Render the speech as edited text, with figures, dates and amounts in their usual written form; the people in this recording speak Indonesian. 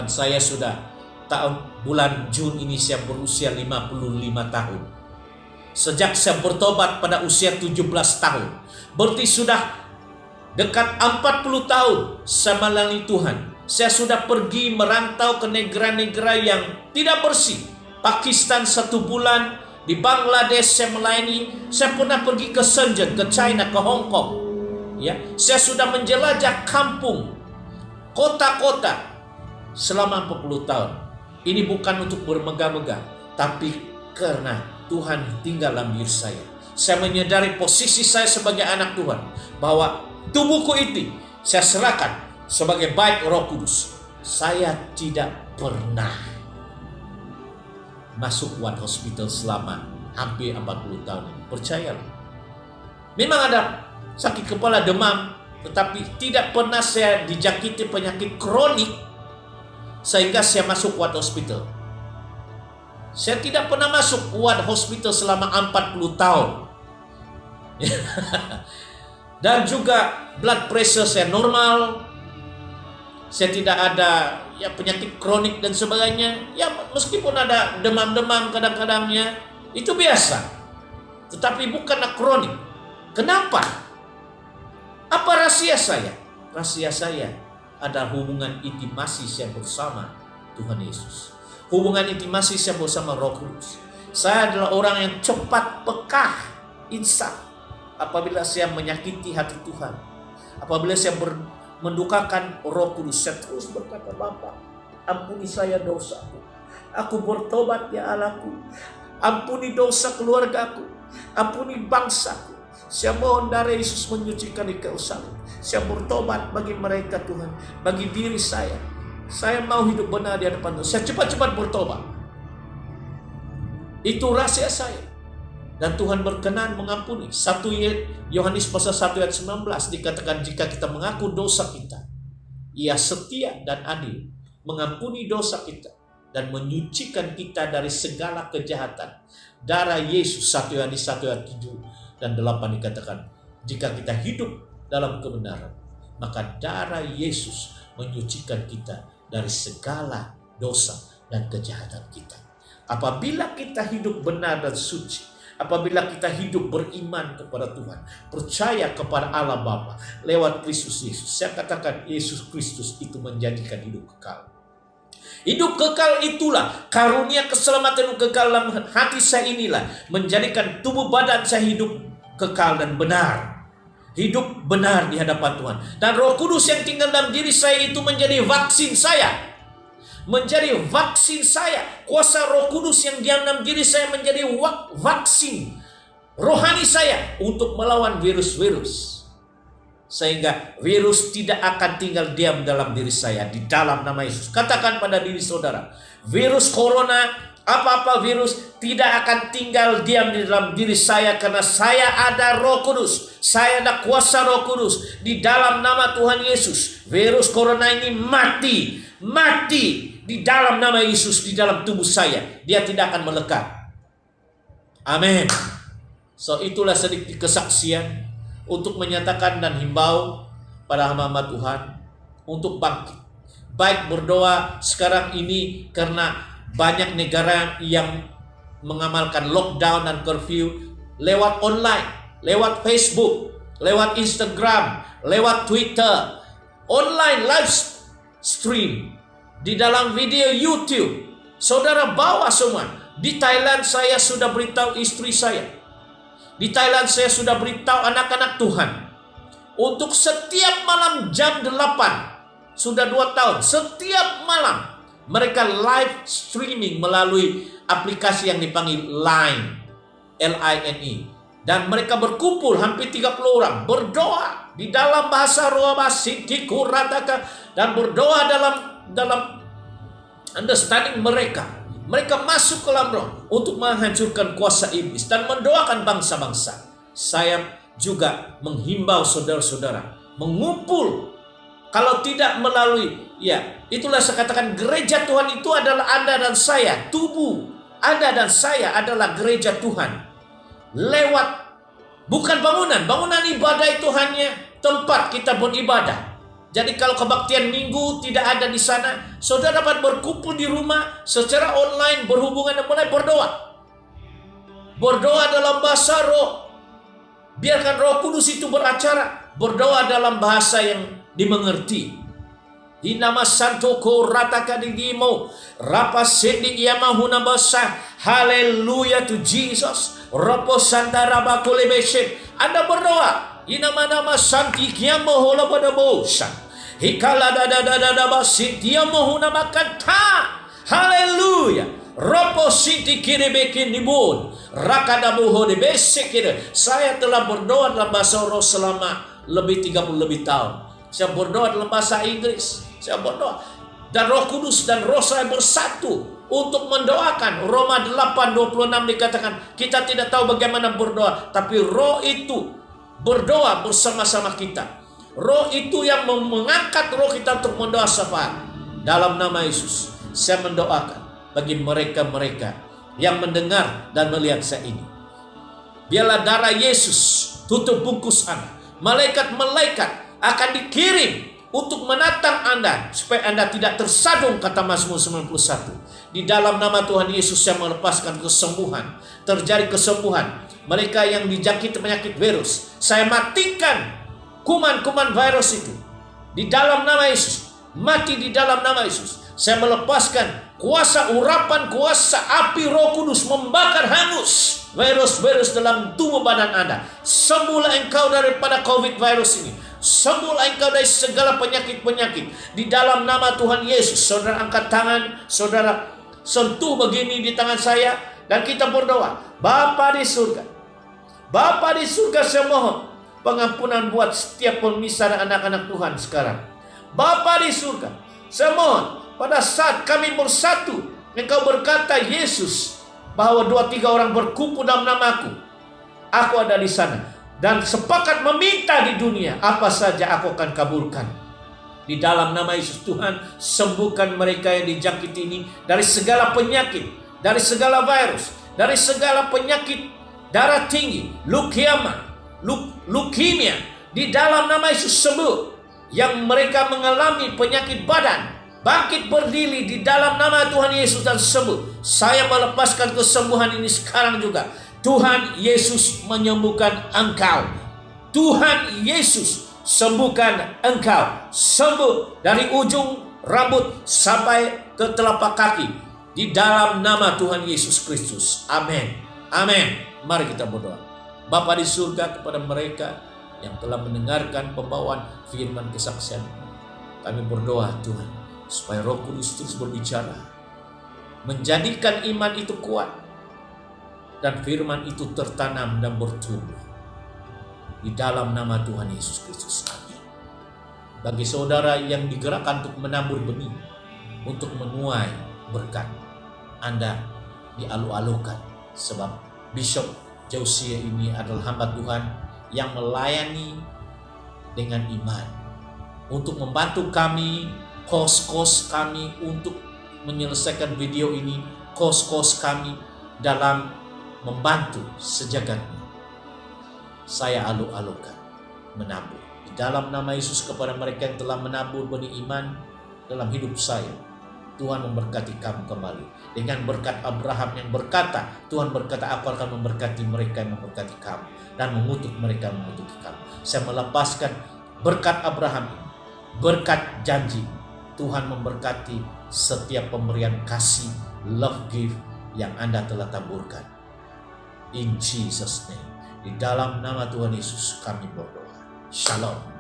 Tuhan, saya sudah bulan Jun ini saya berusia 55 tahun. Sejak saya bertobat pada usia 17 tahun, berarti sudah dekat 40 tahun saya melayani Tuhan. Saya sudah pergi merantau ke negara-negara yang tidak bersih. Pakistan 1 bulan, di Bangladesh saya melayani. Saya pernah pergi ke Shenzhen, ke China, ke Hong Kong. Ya, saya sudah menjelajah kampung, kota-kota selama 40 tahun. Ini bukan untuk bermegah-megah, tapi karena Tuhan tinggal dalam diri saya. Saya menyadari posisi saya sebagai anak Tuhan, bahwa tubuhku itu saya serahkan sebagai baik Roh Kudus. Saya tidak pernah masuk One Hospital selama hampir 40 tahun. Percayalah. Memang ada sakit kepala, demam, tetapi tidak pernah saya dijangkiti penyakit kronik sehingga saya masuk One Hospital. Saya tidak pernah masuk One Hospital selama 40 tahun. Dan juga blood pressure saya normal. Saya tidak ada penyakit kronik dan sebagainya. Ya, meskipun ada demam-demam kadang-kadangnya, itu biasa. Tetapi bukanlah kronik. Kenapa? Apa rahasia saya? Rahasia saya ada hubungan intimasi saya bersama Tuhan Yesus. Hubungan intimasi saya bersama Roh Kudus. Saya adalah orang yang cepat peka, insaf, apabila saya menyakiti hati Tuhan. Apabila saya mendukakan Roh Kudus, saya terus berkata, Bapa, ampuni saya dosaku. Aku bertobat ya Allahku. Ampuni dosa keluargaku. Ampuni bangsaku. Saya mohon darah Yesus menyucikan di kayu salib. Saya bertobat bagi mereka Tuhan, bagi diri saya. Saya mau hidup benar di hadapan Tuhan. Saya cepat-cepat bertobat. Itu rahasia saya. Dan Tuhan berkenan mengampuni. 1 Yohanes pasal 1 ayat 19 dikatakan, jika kita mengaku dosa kita, Ia setia dan adil, mengampuni dosa kita dan menyucikan kita dari segala kejahatan. Darah Yesus, 1 Yohanes 1 ayat 7 dan 8 dikatakan, jika kita hidup dalam kebenaran, maka darah Yesus menyucikan kita dari segala dosa dan kejahatan kita. Apabila kita hidup benar dan suci, apabila kita hidup beriman kepada Tuhan, percaya kepada Allah Bapa lewat Kristus Yesus, saya katakan Yesus Kristus itu menjadikan hidup kekal. Hidup kekal itulah karunia keselamatan kekal dalam hati saya, inilah menjadikan tubuh badan saya hidup kekal dan benar. Hidup benar di hadapan Tuhan. Dan Roh Kudus yang tinggal dalam diri saya itu menjadi vaksin saya. Menjadi vaksin saya. Kuasa Roh Kudus yang diam dalam diri saya menjadi vaksin rohani saya untuk melawan virus-virus. Sehingga virus tidak akan tinggal diam dalam diri saya, di dalam nama Yesus. Katakan pada diri saudara, virus corona, apa-apa virus tidak akan tinggal diam di dalam diri saya, karena saya ada Roh Kudus. Saya ada kuasa Roh Kudus. Di dalam nama Tuhan Yesus, virus corona ini mati. Mati di dalam nama Yesus, di dalam tubuh saya. Dia tidak akan melekat. Amin. So, itulah sedikit kesaksian untuk menyatakan dan himbau pada hamba-hamba Tuhan untuk bangkit. Baik berdoa sekarang ini karena banyak negara yang mengamalkan lockdown dan curfew lewat online, lewat Facebook, lewat Instagram, lewat Twitter, online live stream, di dalam video YouTube. Saudara bawa semua. Di Thailand saya sudah beritahu istri saya. Di Thailand saya sudah beritahu anak-anak Tuhan. Untuk setiap malam jam 8, sudah 2 tahun, setiap malam mereka live streaming melalui aplikasi yang dipanggil Line, L-I-N-E. Dan mereka berkumpul hampir 30 orang, berdoa di dalam bahasa roh, dan berdoa dalam understanding mereka. Mereka masuk ke dalam roh untuk menghancurkan kuasa iblis dan mendoakan bangsa-bangsa. Saya juga menghimbau saudara-saudara mengumpul. Kalau tidak melalui, itulah saya katakan gereja Tuhan itu adalah Anda dan saya. Tubuh Anda dan saya adalah gereja Tuhan. Lewat, bukan bangunan. Bangunan ibadah itu hanya tempat kita beribadah. Jadi kalau kebaktian minggu tidak ada di sana, saudara dapat berkumpul di rumah secara online, berhubungan dan mulai berdoa. Berdoa dalam bahasa roh. Biarkan Roh Kudus itu beracara. Berdoa dalam bahasa yang dimengerti. Di nama Santo Korataka Didimo, Rapa Sedik Yamahuna Basa. Haleluya to Jesus. Ropo Santa Rabakule Beshe. Anda berdoa. Di nama-nama Santi Kiamohola pada bosan. Hikala dada basit Yamohuna Makata. Haleluya. Ropo Siti Kirebekin Nibun. Rakadabuho de Besekir. Saya telah berdoa dalam bahasa roh selama lebih 30 lebih tahun. Saya berdoa dalam bahasa Inggris. Saya berdoa. Dan Roh Kudus dan roh saya bersatu untuk mendoakan. Roma 8:26 dikatakan, kita tidak tahu bagaimana berdoa, tapi roh itu berdoa bersama-sama kita. Roh itu yang mengangkat roh kita untuk mendoa syafaat. Dalam nama Yesus, saya mendoakan bagi mereka-mereka yang mendengar dan melihat saya ini. Biarlah darah Yesus tutup bungkus Anda. Malaikat-malaikat akan dikirim untuk menatang Anda supaya Anda tidak tersadung, kata Mazmur 91. Di dalam nama Tuhan Yesus saya melepaskan kesembuhan. Terjadi kesembuhan. Mereka yang dijangkiti penyakit virus, saya matikan kuman-kuman virus itu. Di dalam nama Yesus. Mati di dalam nama Yesus. Saya melepaskan kuasa urapan, kuasa api Roh Kudus membakar hangus virus-virus dalam tubuh badan Anda. Sembuhlah engkau daripada COVID virus ini. Sembuhlah engkau dari segala penyakit-penyakit. Di dalam nama Tuhan Yesus. Saudara angkat tangan, saudara sentuh begini di tangan saya, dan kita berdoa. Bapa di surga, Bapa di surga, saya mohon pengampunan buat setiap pemisah dan anak-anak Tuhan sekarang. Bapa di surga, saya mohon pada saat kami bersatu, engkau berkata Yesus, bahwa 2-3 orang berkumpul dalam namaku, aku ada di sana. Dan sepakat meminta di dunia, apa saja aku akan kabulkan. Di dalam nama Yesus Tuhan, sembuhkan mereka yang dijangkiti ini dari segala penyakit, dari segala virus, dari segala penyakit darah tinggi, leukemia. Di dalam nama Yesus sembuh. Yang mereka mengalami penyakit badan, bangkit berdiri di dalam nama Tuhan Yesus dan sembuh. Saya melepaskan kesembuhan ini sekarang juga. Tuhan Yesus menyembuhkan engkau. Tuhan Yesus sembuhkan engkau. Sembuh dari ujung rambut sampai ke telapak kaki. Di dalam nama Tuhan Yesus Kristus. Amin. Amin. Mari kita berdoa. Bapa di surga, kepada mereka yang telah mendengarkan pembawaan firman kesaksian, kami berdoa Tuhan, supaya Roh Kudus terus berbicara, menjadikan iman itu kuat, dan firman itu tertanam dan bertumbuh. Di dalam nama Tuhan Yesus Kristus. Amin. Bagi saudara yang digerakkan untuk menabur benih, untuk menuai berkat, Anda dialu-alukan, sebab Bishop Jausia ini adalah hamba Tuhan yang melayani dengan iman untuk membantu kami, kos-kos kami untuk menyelesaikan video ini, kos-kos kami dalam membantu sejagatnya. Saya alu-alukan menabur di dalam nama Yesus kepada mereka yang telah menabur benih iman dalam hidup saya. Tuhan memberkati kamu kembali dengan berkat Abraham yang berkata, Tuhan berkata, aku akan memberkati mereka yang memberkati kamu, dan mengutuk mereka yang mengutuki kamu. Saya melepaskan berkat Abraham, berkat janji. Tuhan memberkati setiap pemberian kasih, love gift yang Anda telah taburkan. In Jesus name. Di dalam nama Tuhan Yesus kami berdoa. Shalom.